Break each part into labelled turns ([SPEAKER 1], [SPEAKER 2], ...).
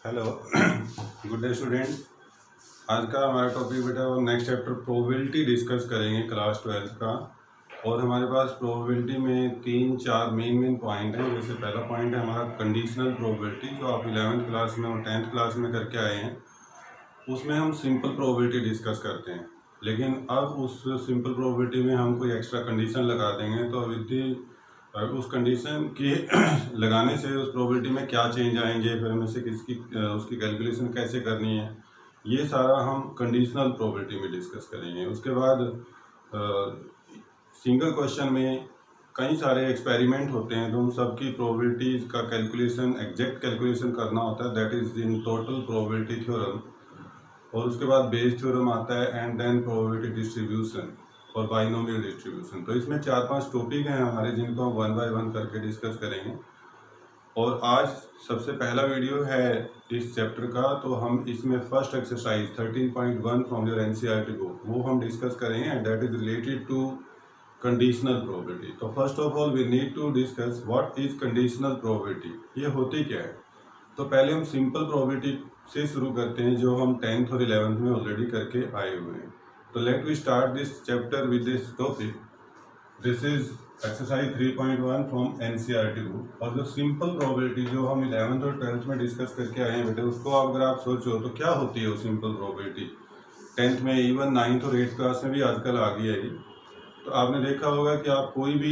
[SPEAKER 1] Hello good day student. आज का हमारा टॉपिक बेटा वो नेक्स्ट चैप्टर प्रोबेबिलिटी डिस्कस करेंगे क्लास 12th का। और हमारे पास प्रोबेबिलिटी में 3-4 मेन पॉइंट हैं। जैसे पहला पॉइंट है हमारा कंडीशनल प्रोबेबिलिटी, जो आप 11th क्लास में और 10th क्लास में करके आए हैं। उसमें हम सिंपल प्रोबेबिलिटी डिस्कस करते हैं, लेकिन अब उस सिंपल प्रोबेबिलिटी में हम कोई एक्स्ट्रा कंडीशन लगा देंगे तो उस कंडीशन के लगाने से उस प्रोबेबिलिटी में क्या चेंज आएंगे, फिर हमें से उसकी कैलकुलेशन कैसे करनी है, ये सारा हम कंडीशनल प्रोबेबिलिटी में डिस्कस करेंगे। उसके बाद सिंगल क्वेश्चन में कई सारे एक्सपेरिमेंट होते हैं, तो उन सब की प्रोबेबिलिटीज का कैलकुलेशन, एग्जैक्ट कैलकुलेशन करना होता है, that is in total probability theorem. और उसके बाद बेस थ्योरम आता है एंड देन प्रोबेबिलिटी डिस्ट्रीब्यूशन और बाइनोमियल डिस्ट्रीब्यूशन। तो इसमें 4-5 टॉपिक हैं हमारे, जिनको हम 1 बाय 1 करके डिस्कस करेंगे। और आज सबसे पहला वीडियो है इस चैप्टर का, तो हम इसमें first exercise 13.1 from your NCERT book वो हम डिस्कस करेंगे, and that is related to conditional probability. तो first of all we need to discuss what is conditional probability, ये होती क्या है। तो पहले हम सिंपल प्रोबेबिलिटी से शुरू करते हैं, जो हम 10th और 11th में ऑलरेडी करके आए हुए हैं। तो let we start this chapter with this topic. This is exercise 3.1 from NCERT book. और जो सिंपल प्रोबेबिलिटी जो हम 11th और 12th में डिस्कस करके आए हैं बेटे, उसको अगर आप सोचो तो क्या होती है वो सिंपल प्रोबेबिलिटी। 10th में, इवन 9th और 8th क्लास में भी आजकल आ गई है ये। तो आपने देखा होगा कि आप कोई भी,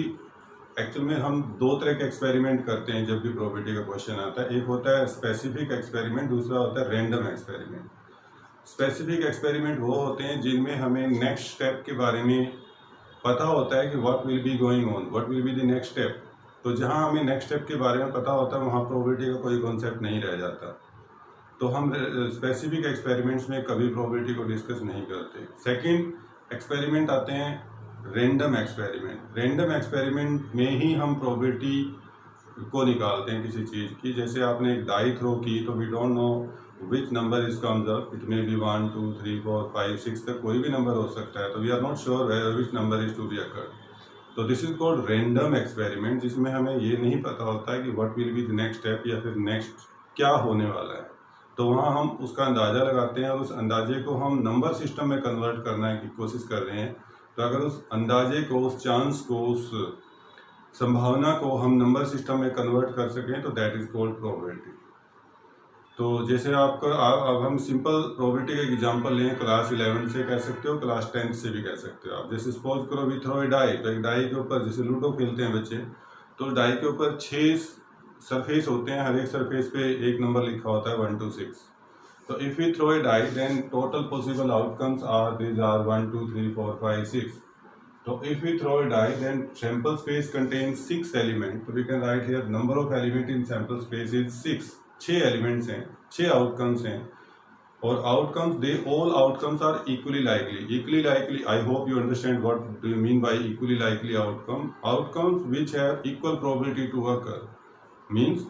[SPEAKER 1] एक्चुअल में हम 2 तरह के एक्सपेरिमेंट करते हैं जब भी प्रोबेबिलिटी का क्वेश्चन आता है। एक होता है स्पेसिफिक एक्सपेरिमेंट, दूसरा होता है रैंडम एक्सपेरिमेंट। स्पेसिफिक एक्सपेरिमेंट वो होते हैं जिनमें हमें नेक्स्ट स्टेप के बारे में पता होता है कि what will be going on, what will be the next step. तो जहां हमें नेक्स्ट स्टेप के बारे में पता होता है, वहां प्रोबेबिलिटी का कोई कॉन्सेप्ट नहीं रह जाता। तो हम स्पेसिफिक एक्सपेरिमेंट्स में कभी प्रोबेबिलिटी को डिस्कस नहीं करते। सेकेंड एक्सपेरिमेंट आते हैं रैंडम एक्सपेरिमेंट। रैंडम एक्सपेरिमेंट में ही हम प्रोबेबिलिटी को निकालते हैं किसी चीज़ की। जैसे आपने एक डाई थ्रो की, तो we don't know which number is comes up, it may be 1 2 3 4 5 6 तक कोई भी नंबर हो सकता है। तो we are not sure which number is to be occurred. तो this is called random experiment, जिसमें हमें ये नहीं पता होता है कि what will be the next step या फिर नेक्स्ट क्या होने वाला है। तो वहाँ हम उसका अंदाज़ा लगाते हैं और उस अंदाजे को हम नंबर सिस्टम में कन्वर्ट करने की कोशिश कर रहे हैं। तो अगर उस अंदाजे को, उस चांस को, उस संभावना को हम नंबर सिस्टम में कन्वर्ट कर सकें, तो दैट इज कॉल्ड प्रोबेबिलिटी। तो जैसे आपका अब हम सिंपल प्रोबेबिलिटी का एग्जांपल लें, क्लास 11 से कह सकते हो, क्लास 10th से भी कह सकते हो आप। जैसे सपोज करो वी थ्रो ए डाई, तो एक डाई के ऊपर, जैसे लूडो खेलते हैं बच्चे, तो डाई के ऊपर 6 सरफेस होते हैं, हर एक सरफेस पे एक नंबर लिखा होता है 1 to 6। तो if we throw a die, then total possible outcomes are these are 1 2 3 4 5 6। So if we throw a die, then sample space contains 6 elements. So we can write here number of element in sample space is 6. 6 elements हैं, 6 outcomes हैं। और outcomes, they all outcomes are equally likely. Equally likely, I hope you understand what do you mean by equally likely outcome. Outcomes which have equal probability to occur means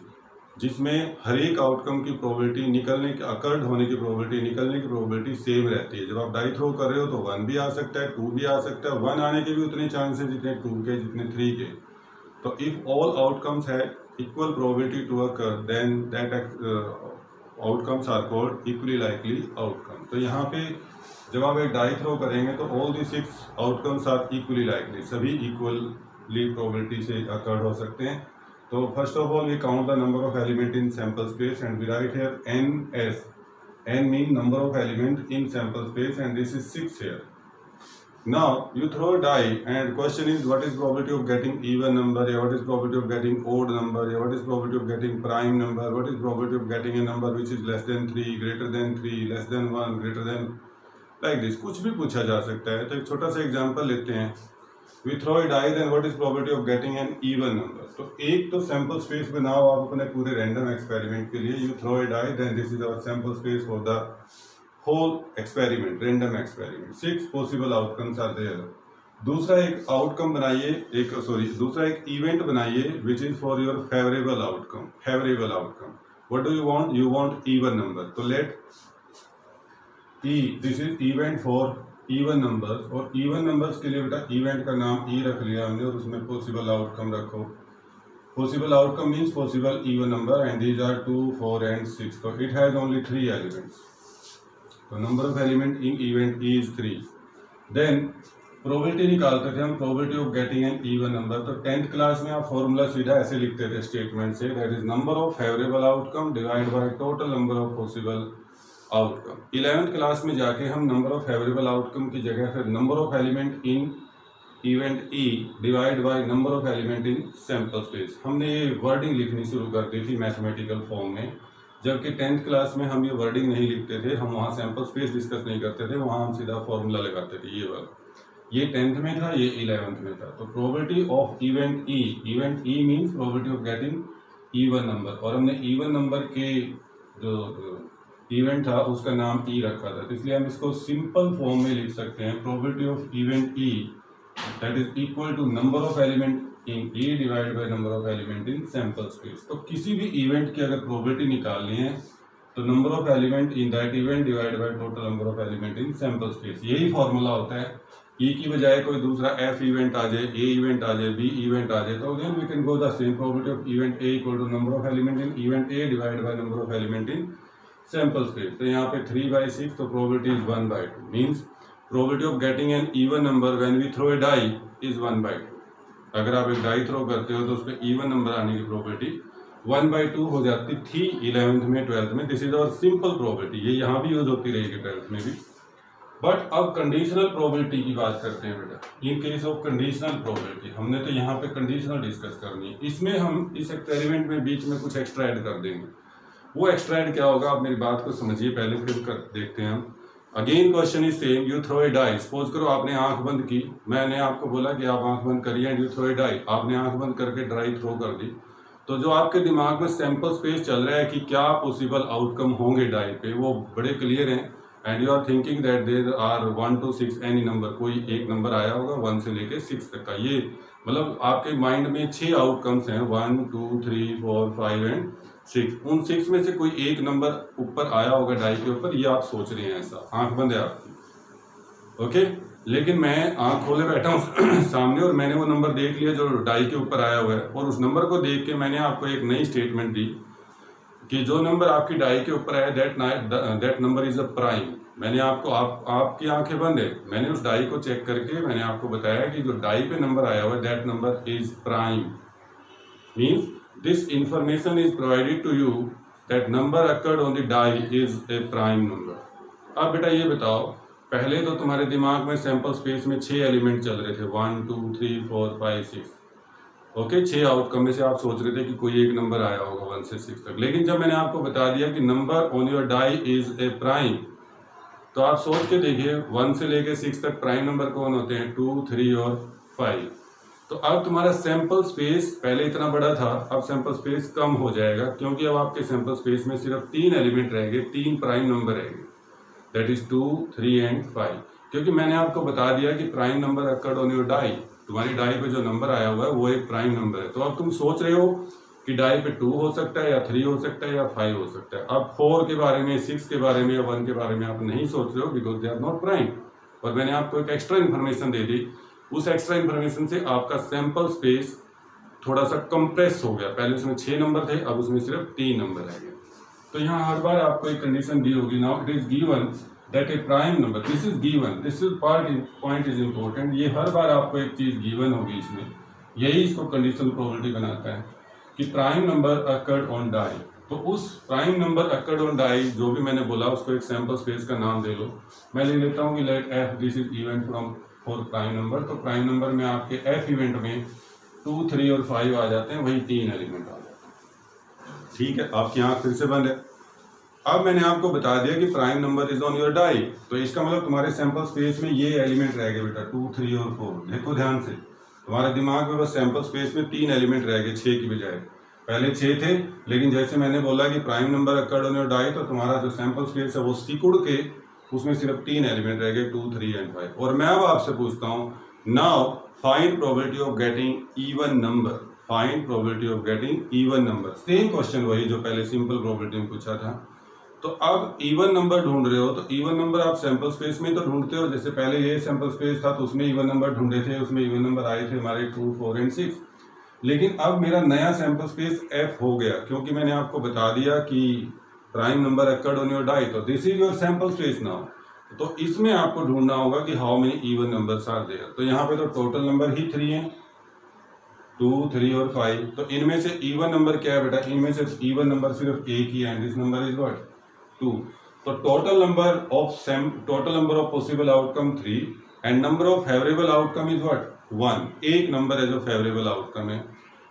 [SPEAKER 1] जिसमें हर एक outcome की probability निकलने की, occurred होने की probability, निकलने की probability same रहती है। जब आप डाई थ्रो कर रहे हो तो 1 भी आ सकता है, 2 भी आ सकता है, 1 आने के भी उतने चांसेस जितने 2 के, जितने 3 के। तो इफ ऑल आउटकम्स है equal probability to occur, then that outcomes are called equally likely outcome. तो यहाँ पे जब आप एक डाई थ्रो करेंगे तो all the 6 outcomes are equally likely, सभी इक्वली प्रोबेबिलिटी से अकर्ड हो सकते हैं। So first of all we count the number of element in sample space and we write here NS. N mean number of element in sample space and this is 6 here. Now you throw a die and question is what is probability of getting even number, or what is probability of getting odd number, or what is probability of getting prime number, what is probability of getting a number which is less than 3, greater than 3, less than 1, greater than, like this। कुछ भी पूछा जा सकता है। तो एक छोटा सा एग्जांपल लेते हैं। We throw a die, then what is probability of getting an even number? तो एक तो सैंपल स्पेस बनाओ आप अपने पूरे रैंडम एक्सपेरिमेंट के लिए। You throw a die, then this is our sample space for the whole experiment, random experiment. 6 possible outcomes are there. दूसरा एक आउटकम बनाइए, दूसरा एक इवेंट बनाइए which is for your favorable outcome. Favorable outcome. What do you want? You want even number. तो let E, this is event for even numbers. और even numbers के लिए बेटा इवेंट का नाम ई रख लिया हमने और उसमें पॉसिबल आउटकम रखो Possible outcome means possible even number, and these are 2, 4 and 6. So it has only 3 elements. So number of element in event is 3. Then probability निकालते थे हम, probability of getting an even number. तो 10th class में आप formula सीधा ऐसे लिखते थे स्टेटमेंट से, that is number of favourable outcome divide by total number of possible outcome. 11th class में जाके हम नंबर ऑफ फेवरेबल आउटकम की जगह फिर number of element in event E divide by number of element in sample space, हमने ये wording लिखनी शुरू कर दी थी मैथमेटिकल फॉर्म में। जबकि 10th क्लास में हम ये वर्डिंग नहीं लिखते थे, हम वहाँ सैंपल स्पेस डिस्कस नहीं करते थे, वहाँ हम सीधा फॉर्मूला लगाते थे ये वाला। ये 10th में था, ये 11th में था। तो probability of event E means probability of getting even number, और हमने इवन नंबर के जो इवेंट था उसका नाम ई रखा था, तो इसलिए हम इसको सिंपल फॉर्म में लिख सकते हैं, probability of event E that is equal to number of element in E divide by number of element in sample space. तो किसी भी इवेंट की अगर प्रोबेबिलिटी निकालनी है तो number of element in that event divide by total number of element in sample space, यही formula होता है। ई की बजाय कोई दूसरा एफ इवेंट आ जाए, ए इवेंट आ जाए, बी इवेंट आ जाए, तो again we can go the same, probability of event A equal to number of element in event A divide by number of element in sample space. तो यहाँ पे 3/6, तो probability is 1/2 means probability of getting an even number when we throw a die is 1/2। अगर आप एक die throw करते हो तो उसमें इवन नंबर आने की प्रोबेबिलिटी 1/2 हो जाती थी 11th में 12th में। This is our simple probability, ये यहाँ भी यूज होती रहेगी 12th में भी। बट अब कंडीशनल प्रोबेबिलिटी की बात करते हैं बेटा। In case of conditional probability हमने तो यहाँ पे कंडीशनल डिस्कस करनी है, इसमें हम इस एक्सपेरिमेंट में बीच में कुछ एक्स्ट्रा ऐड कर देंगे। वो एक्स्ट्रा ऐड क्या होगा, आप मेरी बात को समझिए पहले, फिर कर देखते हैं हम। Again question is same, you throw a die, suppose करो आपने आंख बंद की, मैंने आपको बोला कि आप आंख बंद करिए and you throw a die, आपने आंख बंद करके डाई थ्रो कर दी। तो जो आपके दिमाग में सैंपल स्पेस चल रहा है कि क्या पॉसिबल आउटकम होंगे डाई पे, वो बड़े क्लियर हैं, and you are thinking that there are 1 to 6 any number, कोई एक नंबर आया होगा 1 से लेके 6 तक का। ये मतलब आपके माइंड में 6 आउटकम्स हैं, 1, 2, 3, 4, 5 एंड 6। उन 6 में से कोई एक नंबर ऊपर आया होगा डाई के ऊपर, ये आप सोच रहे हैं, ऐसा आंख बंद है आपकी, ओके। लेकिन मैं आंख खोले बैठा हूँ सामने और मैंने वो नंबर देख लिया जो डाई के ऊपर आया हुआ है, और उस नंबर को देख के मैंने आपको एक नई स्टेटमेंट दी कि जो नंबर आपकी डाई के ऊपर है that number is a prime. मैंने आपको आपकी आंखें बंद है, मैंने उस डाई को चेक करके मैंने आपको बताया कि जो डाई पे नंबर आया हुआ है that number is prime, means this information is provided to you that number occurred on the die is a prime number. अब बेटा ये बताओ, पहले तो तुम्हारे दिमाग में सैंपल स्पेस में 6 एलिमेंट चल रहे थे, 1, 2, 3, 4, 5, 6, ओके। 6 आउटकम में से आप सोच रहे थे कि कोई एक नंबर आया होगा 1 से 6 तक। लेकिन जब मैंने आपको बता दिया कि number on your die is a prime, तो आप सोच के देखिए 1 से लेके 6 तक प्राइम नंबर कौन होते हैं, 2, 3 और 5। तो अब तुम्हारा सैंपल स्पेस पहले इतना बड़ा था, अब सैंपल स्पेस कम हो जाएगा, क्योंकि अब आपके सैंपल स्पेस में सिर्फ 3 एलिमेंट रहेंगे, 3 प्राइम नंबर रहेंगे, दैट इज 2, 3 एंड 5। क्योंकि मैंने आपको बता दिया कि prime number occurred on your die, तुम्हारी डाई पे जो नंबर आया हुआ है वो एक प्राइम नंबर है। तो अब तुम सोच रहे हो कि डाई पे 2 हो सकता है या 3 हो सकता है या 5 हो सकता है। अब 4 के बारे में, 6 के बारे में या 1 के बारे में आप नहीं सोच रहे हो, because they are not prime. और मैंने आपको एक एक्स्ट्रा इन्फॉर्मेशन दे दी, उस एक्स्ट्रा इन्फॉर्मेशन से आपका सैंपल स्पेस थोड़ा सा कंप्रेस हो गया। पहले उसमें 6 नंबर थे, अब उसमें सिर्फ 3 नंबर रह गए। तो यहाँ हर बार आपको एक कंडीशन दी होगी, now it is given that A prime number, this is given, this is point is important. ये हर बार आपको एक चीज गिवन होगी इसमें, यही इसको कंडीशनल प्रोबेबिलिटी बनाता है कि prime number occurred on die. तो उस prime number occurred on die जो भी मैंने बोला उसको एक सैंपल स्पेस का नाम दे लो। मैं ले लेता हूँ कि let F this is event from for prime number. तो प्राइम नंबर में आपके एफ इवेंट में 2, 3 और 5 आ जाते हैं, वही 3 एलिमेंट आ जाते हैं। ठीक है, आपकी आंख फिर से बंद है। अब मैंने आपको बता दिया कि prime number is on your die, तो इसका मतलब तुम्हारे सैंपल स्पेस में ये एलिमेंट रह गए बेटा, 2, 3 और 4। देखो ध्यान से, तुम्हारे दिमाग में बस सैंपल स्पेस में 3 एलिमेंट रह गए 6 की बजाय। पहले 6 थे, लेकिन जैसे मैंने बोला कि prime number occurred on your die, तो तुम्हारा जो सैंपल स्पेस है वो सिकुड़ के उसमें सिर्फ 3 एलिमेंट रह गए, 2, 3 एंड 5। और मैं अब आपसे पूछता हूँ, now find probability of getting even number, find probability of getting even number. Same question वही जो पहले सिंपल प्रोबेबिलिटी में पूछा था। तो अब इवन नंबर ढूंढ रहे हो, तो इवन नंबर आप सैंपल स्पेस में तो ढूंढते हो। जैसे पहले ये सैंपल स्पेस था तो उसमें इवन नंबर ढूंढे थे, उसमें इवन नंबर आए थे हमारे 2, 4 एंड 6। लेकिन अब मेरा नया सैंपल स्पेस f हो गया, क्योंकि मैंने आपको बता दिया कि prime number occurred on your die, तो this is your sample space now. तो इसमें आपको ढूंढना होगा कि how many even numbers are there. तो यहाँ पे तो टोटल नंबर ही 3 है, 2, 3 और 5। तो इनमें से इवन नंबर क्या है बेटा? इनमें से इवन नंबर सिर्फ एक ही है, दिस नंबर इज व्हाट? 2। तो total number of possible outcome 3 and number of favourable outcome is what? 1। एक नंबर है जो फेवरेबल आउटकम है।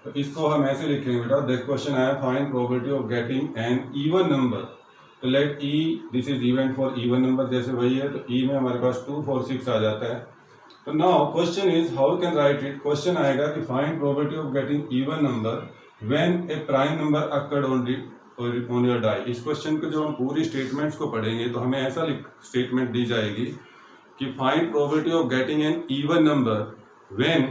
[SPEAKER 1] तो इसको हम ऐसे लिखेंगे बेटा, द क्वेश्चन आया find probability of getting an even number. तो let E, this is event for even number, जैसे वही है तो ई में हमारे पास 2, 4, 6 आ जाता है। तो now question is how can write it. Question आएगा कि find probability of getting even number when a prime number occurred on your die. इस क्वेश्चन को जो हम पूरी स्टेटमेंट्स को पढ़ेंगे तो हमें ऐसा स्टेटमेंट दी जाएगी कि find probability of getting an even number when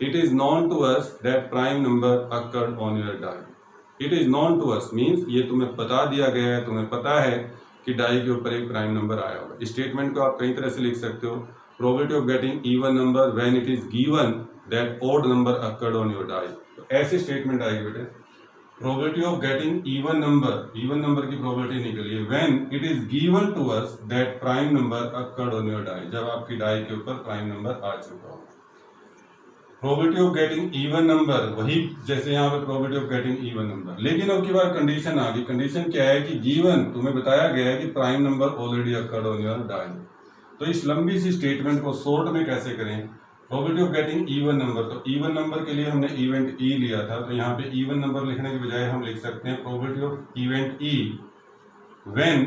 [SPEAKER 1] it is known to us that prime number occurred on your die. It is known to us means ये तुम्हें बता दिया गया है, तुम्हें पता है कि डाई के ऊपर एक प्राइम नंबर आया होगा। इस स्टेटमेंट को आप कई तरह से लिख सकते हो। Probability of getting even number when it is given that odd number occurred on your die. तो ऐसी स्टेटमेंट आएगी बेटे, probability of getting even number की प्रोबेबिलिटी निकली है when it is given to us that prime number occurred on your die, जब आपकी die के ऊपर प्राइम नंबर आ चुका हो। Probability of getting even number वही जैसे यहाँ पे probability of getting even number, लेकिन अब की बार कंडीशन आ गई। कंडीशन क्या है कि गिवन तुम्हें बताया गया है कि prime number already occurred on your die. तो इस लंबी सी स्टेटमेंट को शॉर्ट में कैसे करें? Probability of getting even number, तो इवन नंबर के लिए हमने इवेंट ई लिया था, तो यहाँ पे इवन नंबर लिखने के बजाय हम लिख सकते हैं probability of event E when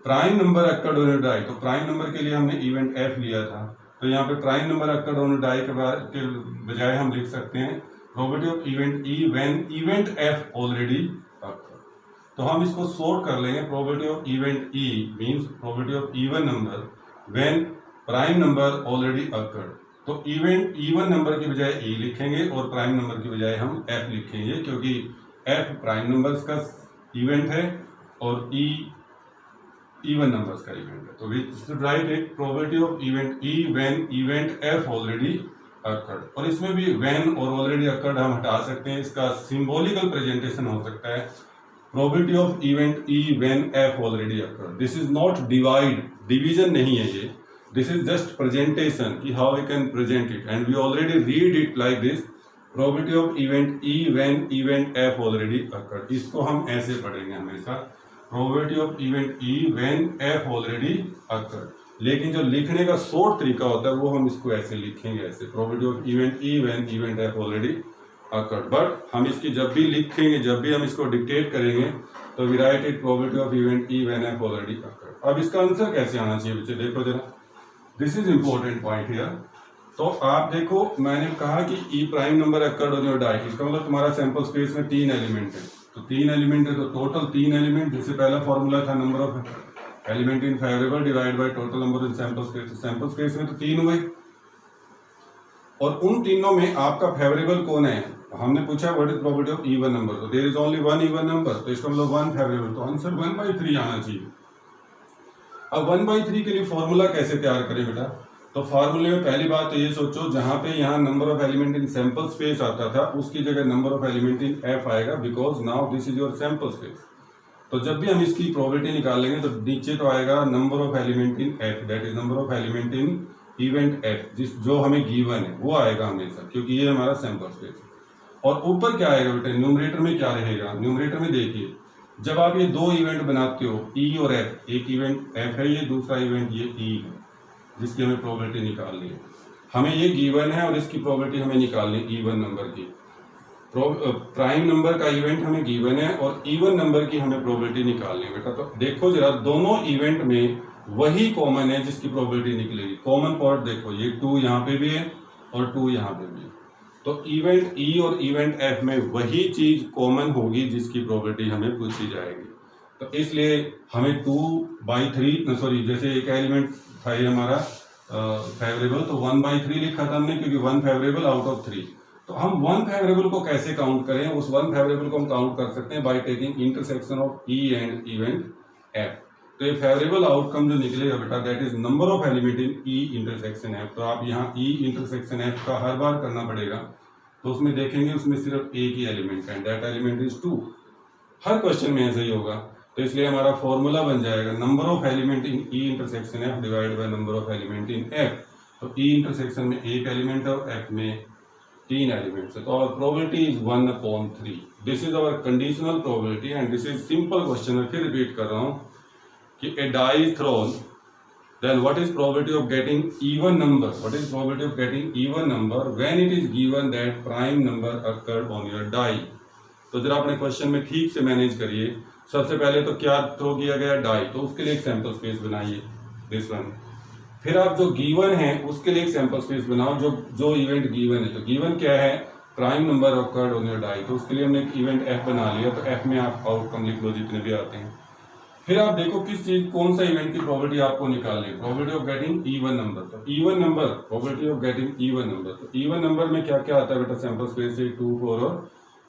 [SPEAKER 1] prime number occurred on your die. तो प्राइम नंबर के लिए हमने इवेंट एफ लिया था, तो यहाँ पे prime number occurred on die के बजाय हम लिख सकते हैं probability of event E when event F already occurred. तो हम इसको शॉर्ट कर लेंगे, probability of event E means probability of even number when prime number already occurred. तो इवन नंबर की बजाय ई लिखेंगे और प्राइम नंबर की बजाय हम एफ लिखेंगे, क्योंकि एफ प्राइम नंबर्स का इवेंट है और ई इवन नंबर्स का इवेंट है। तो we should write it probability of event E when event F already occurred. और इसमें भी व्हेन और ऑलरेडी अकर्ड हम हटा सकते हैं, इसका सिंबॉलिकल प्रेजेंटेशन हो सकता है probability of event E when F already occurred. This is not division नहीं है ये, दिस इज जस्ट प्रेजेंटेशन कि how we can present it and we already read it like this probability of event E when event F already occurred. इसको हम ऐसे पढ़ेंगे हमेशा, probability of event E when F already occurred. लेकिन जो लिखने का शॉर्ट तरीका होता है वो हम इसको ऐसे लिखेंगे, ऐसे probability of event E when event F already occurred. But हम इसकी जब भी लिखेंगे, जब भी हम इसको डिक्टेट करेंगे तो we write it probability of event E when F already occurred. अब इसका आंसर कैसे आना चाहिए बच्चे, देखो जरा, this is important point here. तो आप देखो, मैंने कहा कि E prime number occurred on your die, इसका मतलब तुम्हारा सैंपल स्पेस में 3 एलिमेंट है। तो 3 एलिमेंट है तो टोटल 3 एलिमेंट, जैसे पहला फॉर्मूला था number of element in favourable divide by total number in sample space. तो सैंपल स्पेस में तो 3 हुए और उन तीनों में आपका फेवरेबल कौन है? हमने पूछा what is probability of even number, तो there is only 1 even number, तो इसका मतलब 1 फेवरेबल, तो आंसर 1/3 आना चाहिए। अब 1/3 के लिए फॉर्मूला कैसे तैयार करें बेटा? तो फार्मूले में पहली बात तो ये सोचो, जहां पे यहाँ number of element in sample space आता था उसकी जगह number of element in F आएगा, because now this is your sample space. तो जब भी हम इसकी प्रोबेबिलिटी निकालेंगे तो नीचे तो आएगा number of element in F, that is number of element in event F, जिस जो हमें गिवन है वो आएगा हमेशा, क्योंकि ये हमारा सैंपल स्पेस है। और ऊपर क्या आएगा बेटा? न्यूमरेटर में क्या रहेगा? न्यूमरेटर में देखिए, जब आप ये 2 इवेंट बनाते हो ई और एफ, एक इवेंट एफ है ये, दूसरा इवेंट ये ई है, जिसकी हमें प्रोबेबिलिटी निकालनी है। हमें ये गिवन है और इसकी प्रोबेबिलिटी हमें निकालनी है इवन नंबर की। प्राइम नंबर का इवेंट हमें गिवन है और इवन नंबर की हमें प्रोबेबिलिटी निकालनी है बेटा। तो देखो जरा, दोनों इवेंट में वही कॉमन है जिसकी प्रोबेबिलिटी निकलेगी। कॉमन पार्ट देखो, ये 2 यहाँ पे भी है और 2 यहाँ पे भी है, तो इवेंट ई और इवेंट एफ में वही चीज कॉमन होगी जिसकी प्रोबेबिलिटी हमें पूछी जाएगी। तो इसलिए हमें 2/3 सॉरी, जैसे एक एलिमेंट था ये हमारा फेवरेबल, तो 1/3 लिखा था हमने, क्योंकि 1 फेवरेबल आउट ऑफ 3। तो हम 1 फेवरेबल को कैसे काउंट करें? उस 1 फेवरेबल को हम काउंट कर सकते हैं by taking intersection of E and event F. तो ये फेवरेबल आउटकम जो निकलेगा बेटा, that is number of element in E intersection F. तो आप यहाँ ई इंटरसेक्शन एफ का हर बार करना पड़ेगा, तो उसमें देखेंगे उसमें सिर्फ एक ही एलिमेंट है, that element is 2। Her question में ऐसा ही होगा। तो इसलिए हमारा फॉर्मूला बन जाएगा number of element in E intersection F divide by number of element in F. तो ई इंटरसेक्शन में एक एलिमेंट है और एफ में 3 एलिमेंट्स है। तो our probability is 1/3। This is our conditional probability and this is simple question. मैं फिर रिपीट कर रहा हूँ कि a die is thrown, then what is probability of getting even number? What is probability of getting even number when it is given that prime number occurred on your die? तो जरा अपने question में ठीक से manage करिए। सबसे पहले तो क्या थ्रो किया गया, डाई, तो उसके लिए एक सैंपल स्पेस बनाइए, दिस वन। फिर आप जो गिवन है उसके लिए एक सैंपल स्पेस बनाओ, जो इवेंट गिवन है। तो गिवन क्या है, prime number occurred on your die, तो उसके लिए हमने एक इवेंट एफ बना लिया। तो एफ में आप आउटकम लिख लो जितने भी आते हैं। फिर आप देखो किस चीज, कौन सा इवेंट की प्रोबेबिलिटी आपको निकालनी है, probability of getting even number. तो even number, probability of getting even number. तो इवन नंबर में क्या क्या आता है बेटा, सैंपल स्पेस से 2, 4 और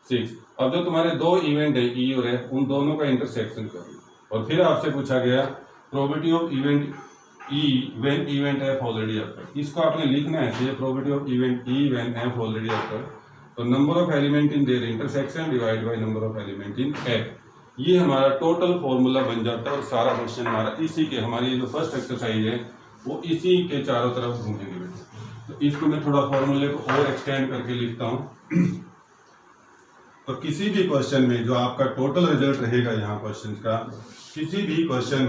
[SPEAKER 1] 6। अब जो तुम्हारे दो इवेंट है ई और एफ, उन दोनों का इंटरसेक्शन कर लो। और फिर आपसे पूछा गया probability of event E when event F already occur. इसको आपने लिखना है ऐसे, probability of event E when F already occur. तो number of element in their intersection divide by number of element in F. ये हमारा टोटल फॉर्मूला बन जाता है और सारा क्वेश्चन हमारा इसी के, हमारी जो फर्स्ट एक्सरसाइज है वो इसी के चारों तरफ घूमेंगे बेटा। तो इसको मैं थोड़ा फॉर्मूले को और एक्सटेंड करके लिखता हूँ। तो किसी भी क्वेश्चन में जो आपका टोटल रिजल्ट रहेगा यहाँ क्वेश्चन का, किसी भी क्वेश्चन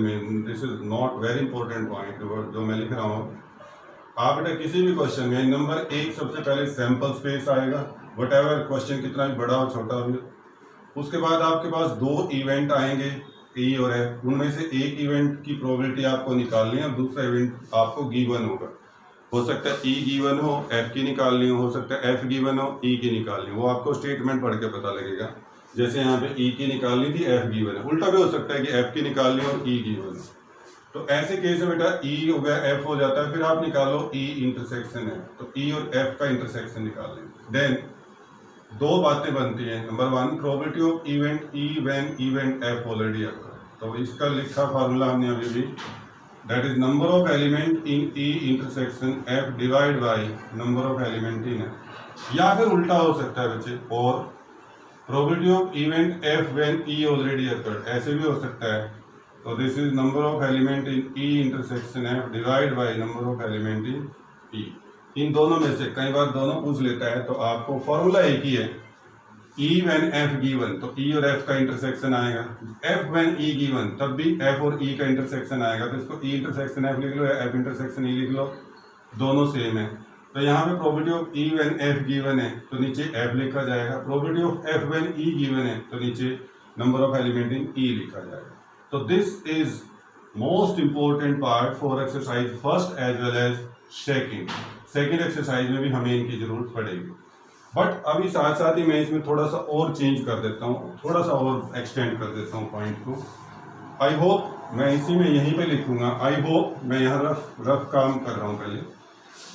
[SPEAKER 1] में this is not very important point जो मैं लिख रहा हूँ। आप बेटा किसी भी क्वेश्चन में नंबर 1 सबसे पहले सैंपल स्पेस आएगा, वट एवर क्वेश्चन कितना भी बड़ा हो छोटा हो। उसके बाद आपके पास 2 इवेंट आएंगे ई और एफ, उनमें से एक इवेंट की प्रोबेबिलिटी आपको निकालनी है और दूसरा इवेंट आपको गिवन होगा। हो सकता है ई गिवन हो, एफ की निकालनी हो सकता है एफ गिवन हो, ई की निकालनी हो। वो आपको स्टेटमेंट पढ़ के पता लगेगा। जैसे यहाँ पे ई की निकालनी थी, एफ गिवन है। उल्टा भी हो सकता है कि एफ की निकालनी और ई गिवन है। तो ऐसे केस में बेटा ई हो गया, एफ हो जाता है, फिर आप निकालो ई इंटरसेक्शन है, तो ई और एफ का इंटरसेक्शन निकाल लेंगे। देन 2 बातें बनती हैं। Number 1 probability of event E when event F already occur. तो इसका लिखा फार्मूला हमने अभी भी, that is number of element in E intersection F divide by number of element in F. या फिर उल्टा हो सकता है बच्चे, और probability of event F when E already occur, ऐसे भी हो सकता है। तो this is number of element in E intersection F divide by number of element in E. इन दोनों में से कई बार दोनों पूछ लेता है, तो आपको फॉर्मूला एक ही है, ई व्हेन एफ गिवन, तो ई और एफ का इंटरसेक्शन आएगा। एफ व्हेन ई गिवन, तब भी एफ और ई का इंटरसेक्शन आएगा। तो इसको ई इंटरसेक्शन एफ लिख लो या एफ इंटरसेक्शन ई लिख लो, दोनों सेम है। तो यहाँ पे probability of E when F given है तो नीचे एफ लिखा जाएगा, probability of F when E given है तो नीचे number of element in E लिखा जाएगा। तो this is most important part for exercise first as well as second exercise में भी हमें इनकी जरूरत पड़ेगी। बट अभी साथ साथ ही मैं इसमें थोड़ा सा और चेंज कर देता हूँ, थोड़ा सा और एक्सटेंड कर देता हूँ पॉइंट को। आई होप मैं इसी में यहीं पे लिखूंगा, आई होप मैं यहाँ रफ काम कर रहा हूँ। पहले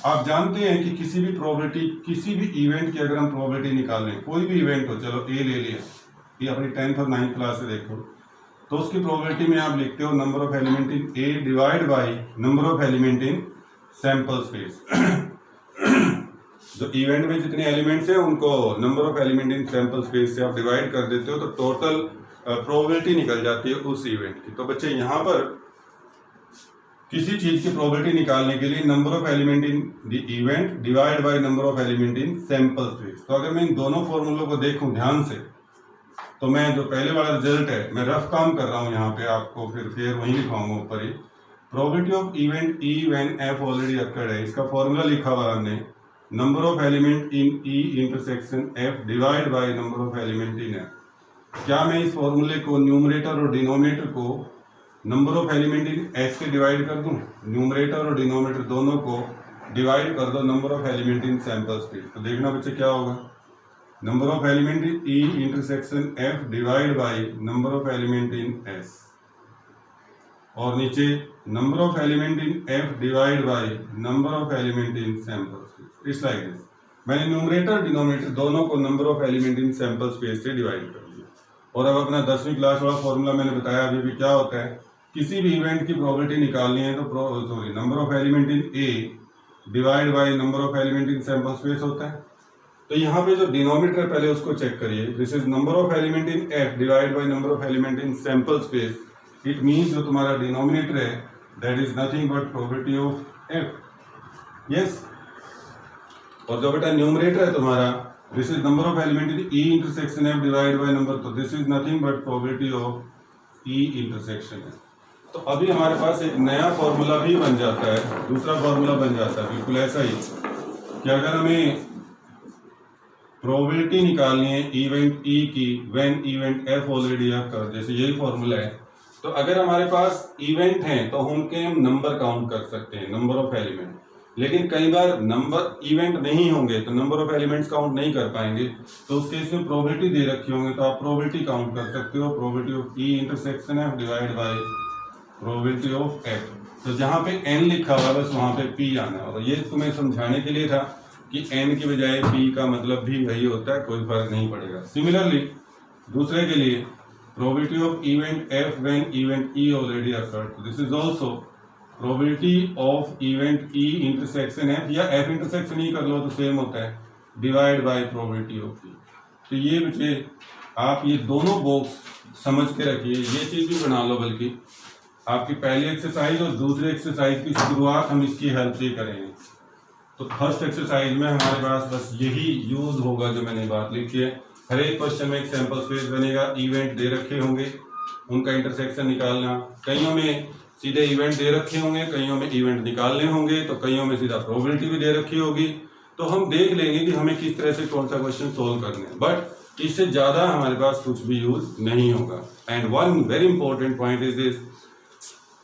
[SPEAKER 1] आप जानते हैं कि किसी भी प्रोबेबिलिटी, किसी भी इवेंट की अगर हम प्रोबेबिलिटी निकालें, कोई भी इवेंट हो, चलो ए ले लिया, ये अपनी 10th और 9th क्लास से देखो, तो उसकी प्रोबेबिलिटी में आप लिखते हो number of element in A divide by number of element in sample space. जो इवेंट में जितने एलिमेंट्स हैं उनको number of element in sample space से आप डिवाइड कर देते हो, तो टोटल प्रोबेबिलिटी निकल जाती है उस इवेंट की। तो बच्चे यहाँ पर किसी चीज की प्रोबेबिलिटी निकालने के लिए number of element in the event divide by number of element in sample space. तो अगर मैं इन दोनों फॉर्मूलों को देखूं ध्यान से, तो मैं जो पहले वाला रिजल्ट है, मैं रफ काम कर रहा हूँ यहाँ पे, आपको फिर वहीं लिखाऊंगा ऊपर ही। Probability of event E when F already occurred है, इसका फॉर्मूला लिखा हुआ हमने, number of element in E intersection F divide by number of element in F. क्या मैं इस फॉर्मूले को न्यूमरेटर और डिनोमिनेटर को number of element in S से डिवाइड कर दूं? न्यूमरेटर और डिनोमिनेटर दोनों को डिवाइड कर दो number of element in sample space. तो देखना बच्चे क्या होगा, number of element in E intersection F divide by number of element in S, और नीचे number of element in F divide by number of element in sample space. It's like this. मैंने numerator denominator दोनों को number of element in sample space से divide कर दिया। और अब अपना 10वीं क्लास वाला फॉर्मूला मैंने बताया अभी भी, क्या होता है, किसी भी इवेंट की प्रोबेबिलिटी निकालनी है तो number of element in A divide by number of element in sample space होता है। तो यहाँ पे जो डिनोमिनेटर पहले उसको चेक करिए, this is number of element in F divide by number of element in sample space. It means जो तुम्हारा डिनोमिनेटर है that is nothing but probability of F, yes. और जो बेटा न्यूमरेटर है तुम्हारा, this is number of element in E intersection F divide by number, तो this is nothing but probability of E intersection F. तो अभी हमारे पास एक नया फॉर्मूला भी बन जाता है, दूसरा फॉर्मूला बन जाता है बिल्कुल ऐसा ही कि अगर हमें प्रोबेबिलिटी निकालनी है इवेंट ई की व्हेन इवेंट एफ ऑलरेडी अकर, जैसे यही फॉर्मूला है, तो अगर हमारे पास इवेंट हैं तो उनके हम नंबर काउंट कर सकते हैं, नंबर ऑफ एलिमेंट। लेकिन कई बार नंबर इवेंट नहीं होंगे तो नंबर ऑफ एलिमेंट्स काउंट नहीं कर पाएंगे, तो उस केस में प्रोबेबिलिटी दे रखी होंगे तो आप प्रोबेबिलिटी काउंट कर सकते हो, probability of E intersection F divide by probability of F. तो जहाँ पे एन लिखा हुआ बस वहाँ पे पी आना है। और ये तुम्हें समझाने के लिए था कि एन की बजाय पी का मतलब भी वही होता है, कोई फर्क नहीं पड़ेगा। सिमिलरली दूसरे के लिए probability of event F when event E already occurred, this is also probability of event E intersection F, या एफ इंटरसेक्शन ई कर लो तो सेम होता है, डिवाइड बाय प्रोबेबिलिटी ऑफ ई। तो ये बच्चे आप ये दोनों बॉक्स समझ के रखिए, ये चीज भी बना लो, बल्कि आपकी पहली एक्सरसाइज और दूसरी एक्सरसाइज की शुरुआत हम इसकी हेल्प से करेंगे। तो फर्स्ट एक्सरसाइज में हमारे पास बस यही यूज होगा जो मैंने बात लिखी है। हर एक क्वेश्चन में एक सैंपल स्पेस बनेगा, इवेंट दे रखे होंगे, उनका इंटरसेक्शन निकालना। कईयों में सीधे इवेंट दे रखे होंगे, कईयों में इवेंट निकालने होंगे, तो कईयों में सीधा प्रोबेबिलिटी भी दे रखी होगी। तो हम देख लेंगे कि हमें किस तरह से कौन सा क्वेश्चन सोल्व करने हैं, बट इससे ज्यादा हमारे पास कुछ भी यूज नहीं होगा। And one very important point is this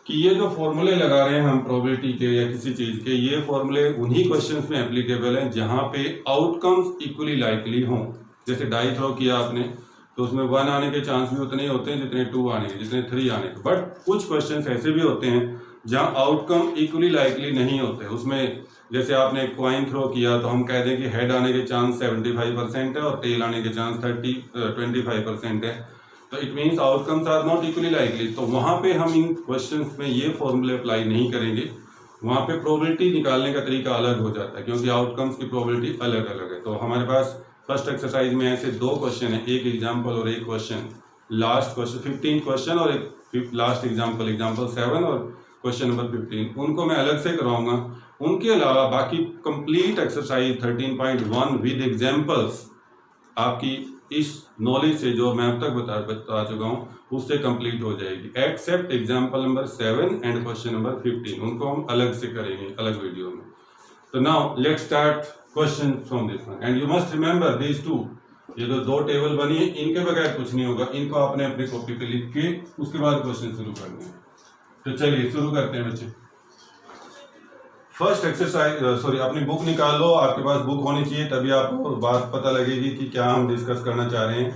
[SPEAKER 1] कि ये जो फॉर्मूले लगा रहे हैं हम प्रोबेबिलिटी के या किसी चीज के, ये फॉर्मूले उन्हीं क्वेश्चंस में एप्लीकेबल हैं जहां पे आउटकम्स इक्वली लाइकली हों। जैसे डाई थ्रो किया आपने तो उसमें 1 आने के चांस भी उतने ही होते हैं जितने 2 आने के, जितने 3 आने के। बट कुछ क्वेश्चंस ऐसे भी होते हैं जहां आउटकम इक्वली लाइकली नहीं होते। उसमें जैसे आपने कॉइन थ्रो किया तो हम कह दें कि हेड आने के चांस 75% है और टेल आने के चांस 25% है, तो it means outcomes are not equally likely. तो वहां पे हम इन क्वेश्चंस में ये फॉर्मूले अप्लाई नहीं करेंगे, वहां पे प्रोबेबिलिटी निकालने का तरीका अलग हो जाता है क्योंकि आउटकम्स की प्रोबेबिलिटी अलग अलग है। तो हमारे पास फर्स्ट एक्सरसाइज में ऐसे 2 क्वेश्चन है, एक एग्जाम्पल और एक क्वेश्चन, लास्ट क्वेश्चन 15 क्वेश्चन और एक लास्ट एग्जाम्पल, एग्जाम्पल 7 और क्वेश्चन नंबर 15, उनको मैं अलग से कराऊंगा। उनके अलावा बाकी कंप्लीट एक्सरसाइज 13.1 विद एग्जाम्पल्स आपकी इस नॉलेज से जो मैं अब तक बता चुका हूँ उससे कंप्लीट हो जाएगी, except example number 7 and question number 15, उनको हम अलग से करेंगे अलग वीडियो में। तो now let's start question from this one and you must remember these 2। ये जो 2 टेबल बनी है इनके बगैर कुछ नहीं होगा, इनको आपने अपनी कॉपी पे लिख के उसके बाद क्वेश्चन शुरू करने हैं। तो चलिए शुरू करते हैं बच्चे। फर्स्ट एक्सरसाइज, सॉरी अपनी बुक निकाल लो, आपके पास बुक होनी चाहिए तभी आपको बात पता लगेगी कि क्या हम डिस्कस करना चाह रहे हैं।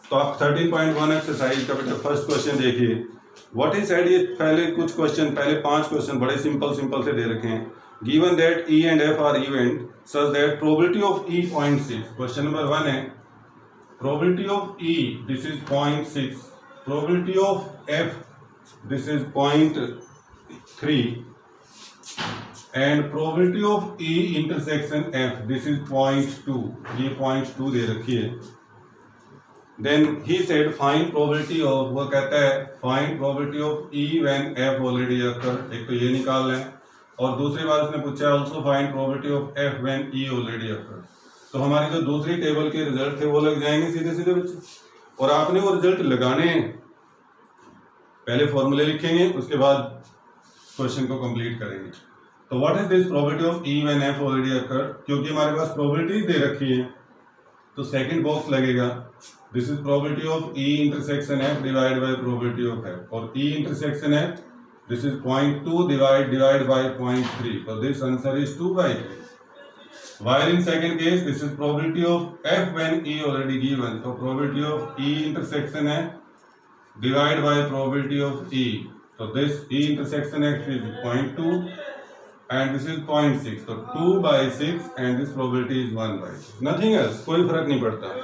[SPEAKER 1] तो आप 13.1 एक्सरसाइज का बेटा फर्स्ट क्वेश्चन देखिए। व्हाट इज सेड, ये पहले कुछ क्वेश्चन, पहले 5 क्वेश्चन बड़े सिंपल से दे रखे हैं। Given that E and F are event such that probability of E 0.6, question number 1 है probability of E this is 0.6, probability of F this is 0.3 and probability of E intersection F this is 0.2, ये 0.2 दे रखी है। Then he said find probability of, वो कहता है find probability of E when F already occur, एक तो ये निकालना है और दूसरी बार उसने पूछा also find probability of F when E already occur. तो हमारी जो दूसरी टेबल के रिजल्ट थे वो लग जाएंगे सीधे बच्चे, और आपने वो रिजल्ट लगाने हैं। पहले फॉर्मूले लिखेंगे उसके बाद क्वेश्चन को कंप्लीट करेंगे। तो what is this probability of E when F already occur, क्योंकि हमारे पास प्रोबेबिलिटीज दे रखी है तो सेकंड बॉक्स लगेगा this is probability of E intersection F divide by probability of F, और E intersection F this is 0.2 divide by 0.3, so this answer is 2/3. While in second case this is probability of f when e already given, so probability of e intersection f divided by probability of e, so this e intersection f is 0.2 and this is 0.6, so 2/6 and this probability is 1/6, nothing else, कोई फर्क नहीं पड़ता।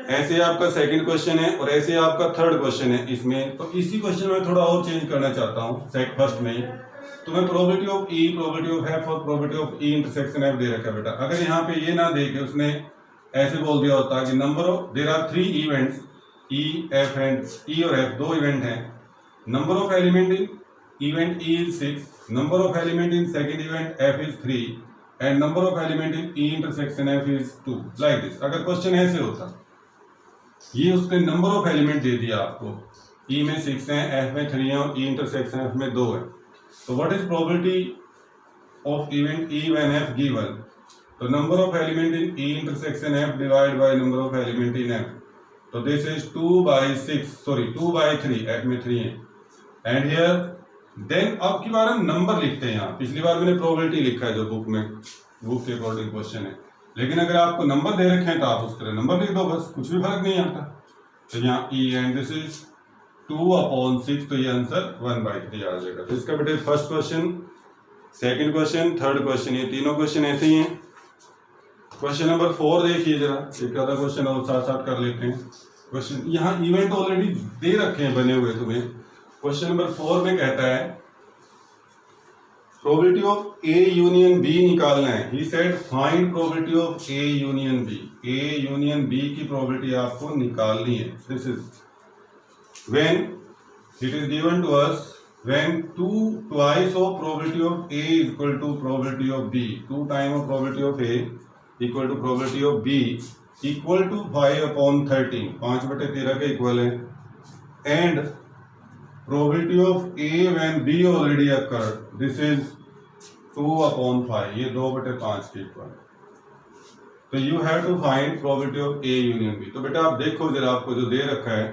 [SPEAKER 1] ऐसे आपका second question है और ऐसे आपका थर्ड क्वेश्चन है इसमें। तो इसी क्वेश्चन में थोड़ा और चेंज करना चाहता हूँ फर्स्ट में ही। तुम्हें probability of E, probability of F और probability of E intersection F दे रखा है बेटा। अगर यहाँ पे ये ना दे के उसने ऐसे बोल दिया होता कि number of there are 3 events E F and E और एफ, 2 इवेंट हैं, number of element in event E is 6, number of element in second event F is 3 and number of element in E intersection F is 2, like this. अगर question ऐसे होता, ये उसने number of element दे दिया आपको, ई में 6 है, एफ में 3 है और ई इंटरसेक्शन एफ में 2 है, तो what is probability of event E when F given? तो number of element in E intersection F divide by number of element in F, तो दिस इज 2/3, एफ में 3 है एंड हियर देन अब की बार हम नंबर लिखते हैं। यहाँ पिछली बार मैंने प्रोबेबिलिटी लिखा है जो बुक के अकॉर्डिंग क्वेश्चन है, लेकिन अगर आपको नंबर दे रखे हैं तो आप उस तरह नंबर लिख दो, बस कुछ भी फर्क नहीं आता। तो यहाँ ई एंड दिस इज 2/6, तो ये आंसर 1/3 आ जाएगा। तो इसका बेटे first question, second question, third question, ये तीनों क्वेश्चन ऐसे ही हैं। क्वेश्चन नंबर 4 देखिए जरा, एक आधा क्वेश्चन और साथ साथ कर लेते हैं। क्वेश्चन यहाँ इवेंट ऑलरेडी दे रखे हैं बने हुए तुम्हें। क्वेश्चन नंबर 4 में कहता है probability of A union B निकालना है। He said find probability of A union B. A union B की प्रोबेबिलिटी आपको निकालनी है। This is when it is given to us when twice of probability of A is equal to probability of B, 2 times of probability of A equal to probability of B equal to 5/13, 5/13 के equal है, and probability of A when B already occurred, this is 2/5, ये 2/5 के equal. तो you have to find probability of A union B। तो बेटा आप देखो जरा, आपको जो दे रखा है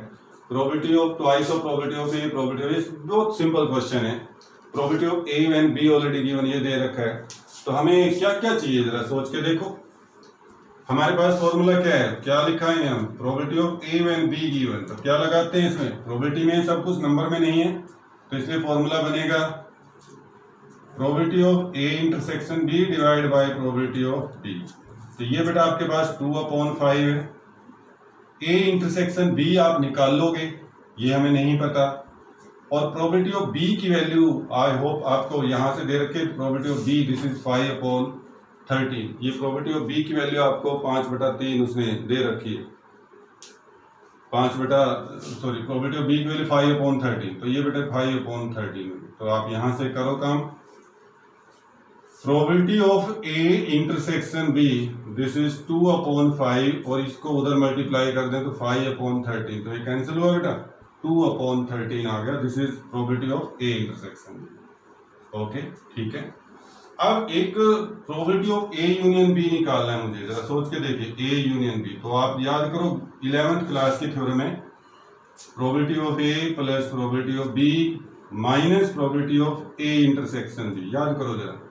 [SPEAKER 1] probability of twice of probability of A, probability of, बहुत सिंपल क्वेश्चन है। Probability of A when B already given, ये दे रखा है, तो हमें क्या क्या चाहिए जरा सोच के देखो। हमारे पास फॉर्मूला क्या है, क्या लिखा है हम, probability of A when be given, तो क्या लगाते हैं इसमें, प्रोबेबिलिटी में सब कुछ नंबर में नहीं है, तो इसलिए फॉर्मूला बनेगा probability of A intersection B divide by probability of B. तो ये बेटा आपके पास 2/5 है। ए इंटरसेक्शन बी आप निकाल लोगे, ये हमें नहीं पता, और प्रोबेबिलिटी ऑफ बी की वैल्यू आई होप आपको यहाँ से दे रखे, probability of B this is 5/13, ये प्रोबेबिलिटी ऑफ बी की वैल्यू आपको 5/3 उसने दे रखी है, प्रोबेबिलिटी ऑफ बी की वैल्यू 5/13, तो ये बेटा 5/13। तो आप यहाँ से करो काम, probability of A intersection B this is 2/5 और इसको उधर मल्टीप्लाई कर दें तो 5/13, तो ये कैंसिल हुआ बेटा, 2/13 आ गया। This is probability of A intersection B. Okay ठीक है। अब एक probability of A union B निकालना है मुझे, जरा सोच के देखिए ए यूनियन बी। तो आप याद करो 11th क्लास की थ्योरम में probability of A plus probability of B minus probability of A intersection B, याद करो जरा।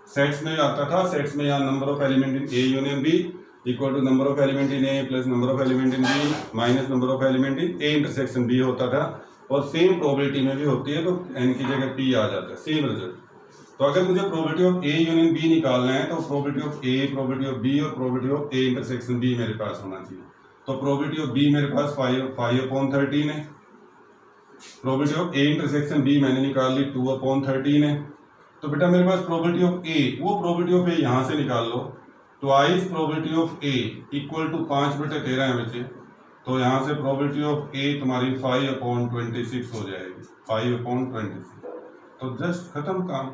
[SPEAKER 1] सेट्स में आता था, सेट्स में यहाँ number of element in A union B equal to number of element in A plus number of element in B minus number of element in A intersection B होता था, और सेम प्रोबेबिलिटी में भी होती है, तो एन की जगह पी आ जाता है, सेम रिजल्ट। तो अगर मुझे probability of A union B निकालना है तो probability of A, probability of B और probability of A intersection B मेरे पास होना चाहिए। तो प्रोबेबिलिटी ऑफ बी मेरे पास 5/13 है, probability of A intersection B मैंने निकाल ली 2/13 है। तो बेटा मेरे पास प्रोबेबिलिटी ऑफ ए, वो प्रोबेबिलिटी ऑफ ए यहाँ से निकाल लो, twice probability of A equal to 5/13 है बच्चे, तो यहाँ से प्रोबेबिलिटी ऑफ ए तुम्हारी 5/26 हो जाएगी, 5/26। तो जस्ट खत्म काम।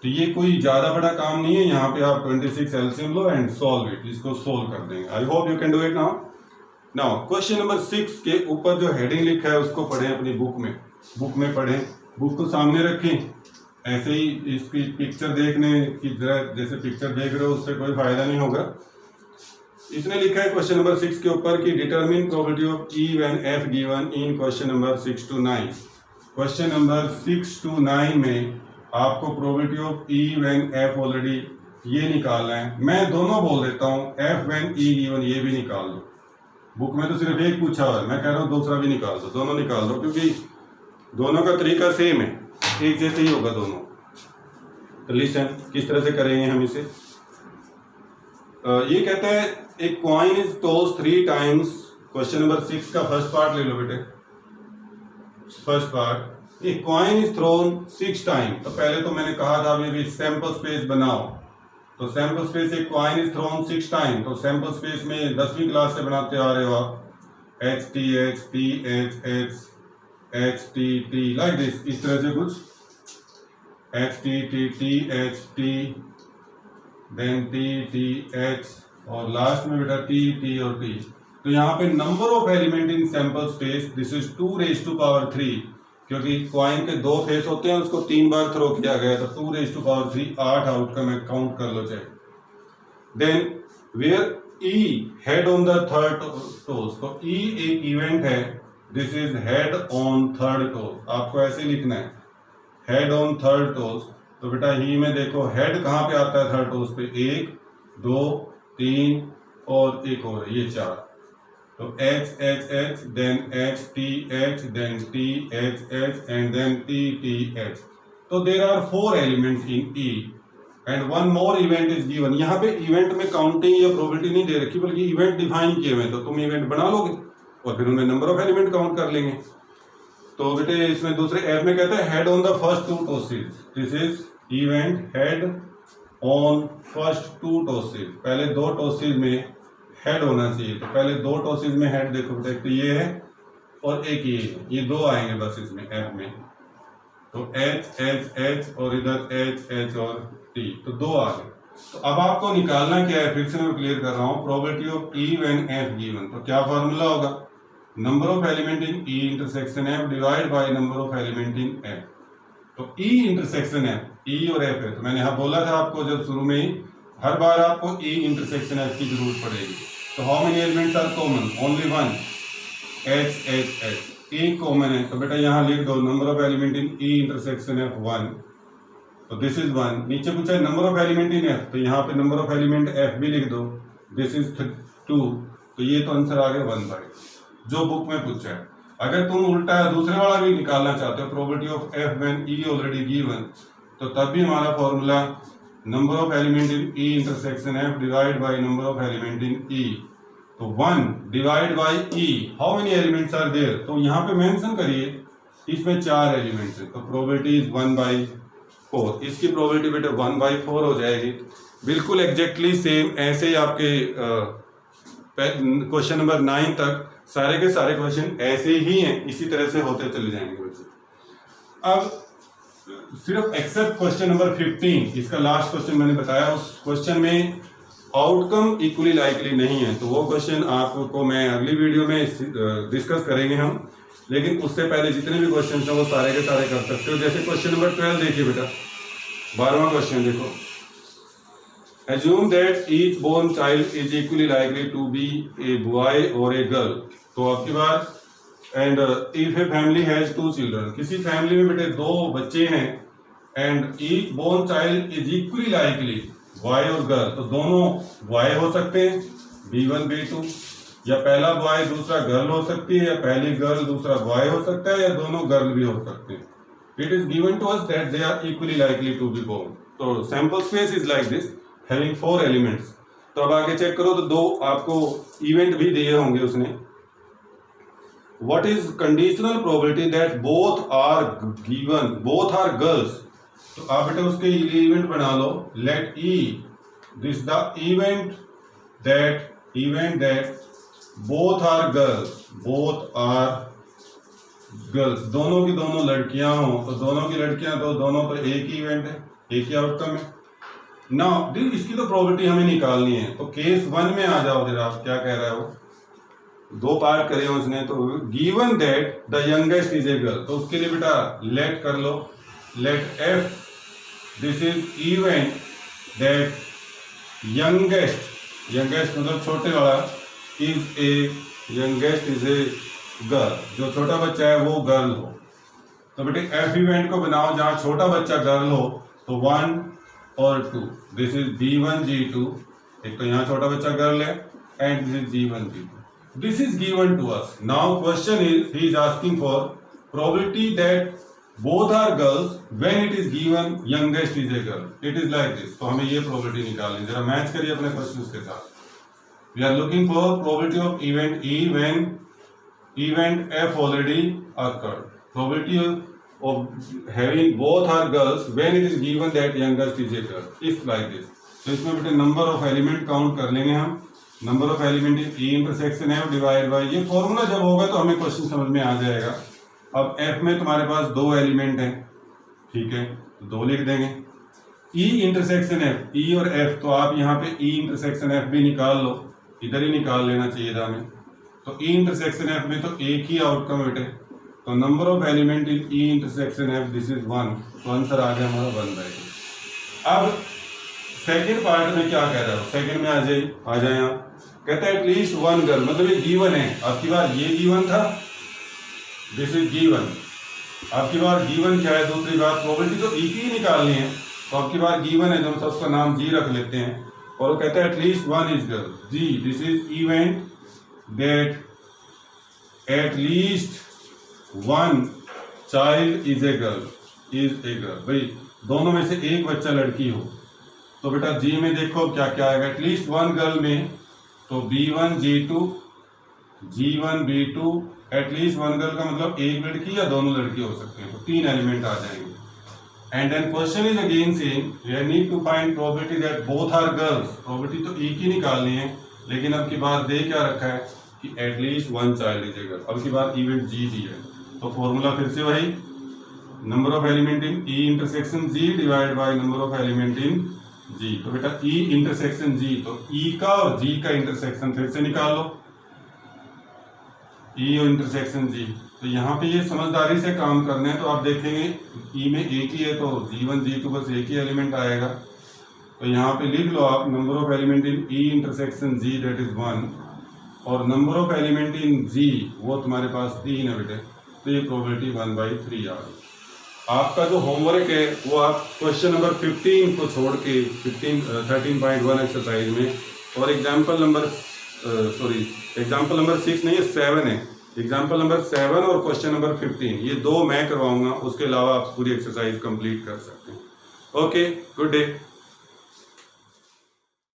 [SPEAKER 1] तो ये कोई ज्यादा बड़ा काम नहीं है, यहाँ पे आप 26 LCM low and solve it, इसको सोल्व कर देंगे। I hope you can do it now. Now question number 6 के ऊपर जो हेडिंग लिखा है उसको पढ़ें अपनी बुक में पढ़ें, बुक को सामने रखें, ऐसे ही इसकी पिक्चर देखने की तरह जैसे पिक्चर देख रहे हो उससे कोई फायदा नहीं होगा। इसने लिखा है क्वेश्चन नंबर 6 के ऊपर कि determine probability of E when F given in question number 6 to 9। Question number 6 to 9 में आपको probability of E when F already ये निकालना है। मैं दोनों बोल देता हूँ, एफ व्हेन ई गिवन ये भी निकाल दो। बुक में तो सिर्फ एक पूछा हुआ है, मैं कह रहा हूँ दूसरा भी निकाल दो, दोनों निकाल दो, क्योंकि दोनों का तरीका सेम है, एक जैसे ही होगा दोनों। तो लिसन किस तरह से करेंगे हम इसे। ये कहता है एक coin is toss 3 times। Question number 6 का फर्स्ट पार्ट ले लो बेटे, first part. A coin is thrown 6 time, तो पहले तो मैंने कहा था अभी सैंपल स्पेस बनाओ, तो sample space a coin is thrown 6 time, तो सैंपल स्पेस में 10वीं क्लास से बनाते आ रहे हो आप H T H T H H T T like this, इस तरह से कुछ H T T T H T then T T H और लास्ट में बेटा टी टी और टी। तो यहाँ पे number of element in sample space this is 2⁻³ क्योंकि कॉइन के 2 फेस होते हैं, उसको 3 बार थ्रो किया गया, तो 2⁻³ 8 आउटकम है, काउंट कर लो चाहे। Then where E head on the third toss, तो ई एक इवेंट है, this is head on third toss, आपको ऐसे लिखना है हेड ऑन थर्ड टोज। तो बेटा ही में देखो हेड कहाँ पे आता है थर्ड टोज पे, 1 2 3 और एक और ये 4, तो H H H then H T H then T H H and then T T H. तो there are 4 elements in E and 1 more event is given. यहाँ पे इवेंट में काउंटिंग या प्रोबेबिलिटी नहीं दे रखी बल्कि इवेंट डिफाइन किए हुए, तो तुम इवेंट बना लोगे और फिर उनमें नंबर ऑफ एलिमेंट काउंट कर लेंगे। तो बेटे इसमें दूसरे एफ में कहते हैं head on the first 2 tosses, this is event head on first 2 tosses, पहले 2 टोसेज में हेड होना चाहिए, तो पहले 2 टोसेज में हेड देखो बेटा, एक तो ये है और एक ये है, ये 2 आएंगे बस इसमें एफ में, तो एच एच एच और इधर एच एच और टी, तो 2 आ गए। तो अब आपको निकालना क्या है, फिर से मैं क्लियर कर रहा हूँ, probability of E when F given, तो क्या फॉर्मूला होगा, number of element in E intersection F divide by number of element in F. तो ई इंटरसेक्शन एफ, ई और एफ है, तो मैंने यहाँ बोला था आपको जब शुरू में ही, हर बार आपको ई इंटरसेक्शन एफ की जरूरत पड़ेगी। तो how many elements are common, only 1 H H H, एक कॉमन है, तो बेटा यहाँ लिख दो number of element in E intersection F 1, तो दिस इज 1। नीचे पूछा है number of element in F, तो यहाँ पे नंबर ऑफ एलिमेंट एफ भी लिख दो, दिस इज 2, तो ये तो आंसर आ गया 1/, जो बुक में पूछा है। अगर तुम उल्टा दूसरे वाला भी निकालना चाहते हो, probability of F when E already given, तो तब भी हमारा formula number of element in E intersection F divide by number of element in E, तो 1 divide by E, how many elements are there, तो यहाँ पे मेंशन करिए इसमें 4 एलिमेंट्स है, तो प्रोबेबिलिटी इज 1/4, इसकी प्रोबेबिलिटी बेटे 1/4 हो जाएगी, बिल्कुल एग्जैक्टली सेम ऐसे ही आपके क्वेश्चन नंबर 9 तक सारे के सारे क्वेश्चन ऐसे ही हैं, इसी तरह से होते चले जाएंगे बच्चे। अब सिर्फ एक्सेप्ट क्वेश्चन नंबर 15, इसका लास्ट क्वेश्चन मैंने बताया, उस क्वेश्चन में आउटकम इक्वली लाइकली नहीं है, तो वो क्वेश्चन आपको मैं अगली वीडियो में डिस्कस करेंगे हम, लेकिन उससे पहले जितने भी क्वेश्चन हैं वो सारे के सारे कर सकते हो। जैसे क्वेश्चन नंबर 12 देखिए बेटा, 12वां क्वेश्चन देखो, assume that each born child is equally likely to be a boy or a girl, तो आपकी बात, and if a family has 2 children, किसी फैमिली में बेटे 2 बच्चे हैं, and each born child is equally likely boy और गर्ल, तो दोनों बॉय हो सकते हैं B1 B2, या पहला बॉय दूसरा गर्ल हो सकती है, या पहली गर्ल दूसरा बॉय हो सकता है, या दोनों गर्ल भी हो सकते हैं। It is given to us that they are equally likely to be born, तो sample space is like this having 4 elements. तो अब आगे चेक करो, तो 2 आपको इवेंट भी दिए होंगे उसने। What is conditional probability that both are given, both are girls, तो आप बेटा उसके इवेंट बना लो, let E this the event that both are girls, दोनों की दोनों लड़कियां हो, तो दोनों की लड़कियां, तो दोनों तो एक ही इवेंट है, एक ही आउटकम है ना। इसकी तो प्रोबेबिलिटी हमें निकालनी है, तो केस 1 में आ जाओ जरा, क्या कह रहा है वो, 2 पार्ट करे उसने, तो given that the youngest is a girl, तो उसके लिए बेटा लेट कर लो, let F this is event that youngest मतलब छोटे वाला, is a youngest is a girl, जो छोटा बच्चा है वो गर्ल हो, तो बेटे एफ इवेंट को बनाओ जहां छोटा बच्चा गर्ल हो, तो 1 और 2, दिस इज B1 G2, एक तो यहाँ छोटा बच्चा गर्ल है, and this is G1 G2, this is given to us. Now question is, he is asking for probability that both are girls when it is given youngest is a girl, it is like this, तो हमें ये probability निकालनी, जरा match करिए अपने questions के साथ। We are looking for probability of event E when event F already occurred, probability of having both are girls when it is given that youngest is a girl, if like this. तो इसमें बेटे number of element count कर लेंगे हम, number of element in E intersection F divide bye, ये formula जब होगा तो हमें क्वेश्चन समझ में आ जाएगा। अब एफ में तुम्हारे पास दो एलिमेंट हैं, ठीक है, तो दो लिख देंगे। ई इंटरसेक्शन एफ, ई और एफ, तो आप यहाँ पे ई इंटरसेक्शन एफ भी निकाल लो, इधर ही निकाल लेना चाहिए था हमें। तो ई इंटरसेक्शन एफ में तो एक ही आउटकम बेटे, तो number of element in E intersection F this is 1, तो आंसर आ गया हमारा 1/2। अब सेकंड पार्ट में क्या कह रहा है, सेकंड में आ जाए यहाँ, कहता है एटलीस्ट वन गर्ल, मतलब ये गिवन है। आपकी बार ये गिवन था, दिस इज गिवन। आपकी बार गिवन क्या है, दूसरी बात प्रोबेबिलिटी तो एक ही निकालनी है, तो आपकी बार गिवन है, जो हम सबका नाम जी रख लेते हैं, और वो कहता है at least one is girl, G this is event that at least one child is a girl, भाई दोनों में से एक बच्चा लड़की हो। तो बेटा जी में देखो क्या क्या आएगा, एटलीस्ट वन गर्ल में तो B1 G2 G1 B2, at least one girl का मतलब एक लड़की या दोनों लड़की हो सकते हैं, तो 3 एलिमेंट आ जाएंगे। And then question is again same, we need to find probability that both are girls, probability तो एक ही निकालनी है, लेकिन अब की बात दे क्या रखा है कि at least one child is a girl, अब की बात इवेंट जी दी है, तो फॉर्मूला फिर से वही, number of element in E intersection G divide by number of element in G. तो बेटा ई इंटरसेक्शन जी, तो ई का और जी का इंटरसेक्शन फिर से निकाल लो, ई और इंटरसेक्शन जी। तो यहाँ पे ये समझदारी से काम करना है, तो आप देखेंगे ई में एक ही है, तो G1 G2 बस एक ही एलिमेंट आएगा, तो यहाँ पे लिख लो आप number of element in E intersection G that is 1, और number of element in G वो तुम्हारे पास 3 है बेटे, तो ये प्रोबेबिलिटी 1/3 आ गई। आपका जो होमवर्क है वो आप क्वेश्चन नंबर 15 को छोड़ के 13.1 एक्सरसाइज में, और एग्जाम्पल नंबर 6 नहीं है, 7 है, एग्जाम्पल नंबर 7 और क्वेश्चन नंबर 15, ये 2 मैं करवाऊंगा, उसके अलावा आप पूरी एक्सरसाइज कंप्लीट कर सकते हैं। Okay, good day.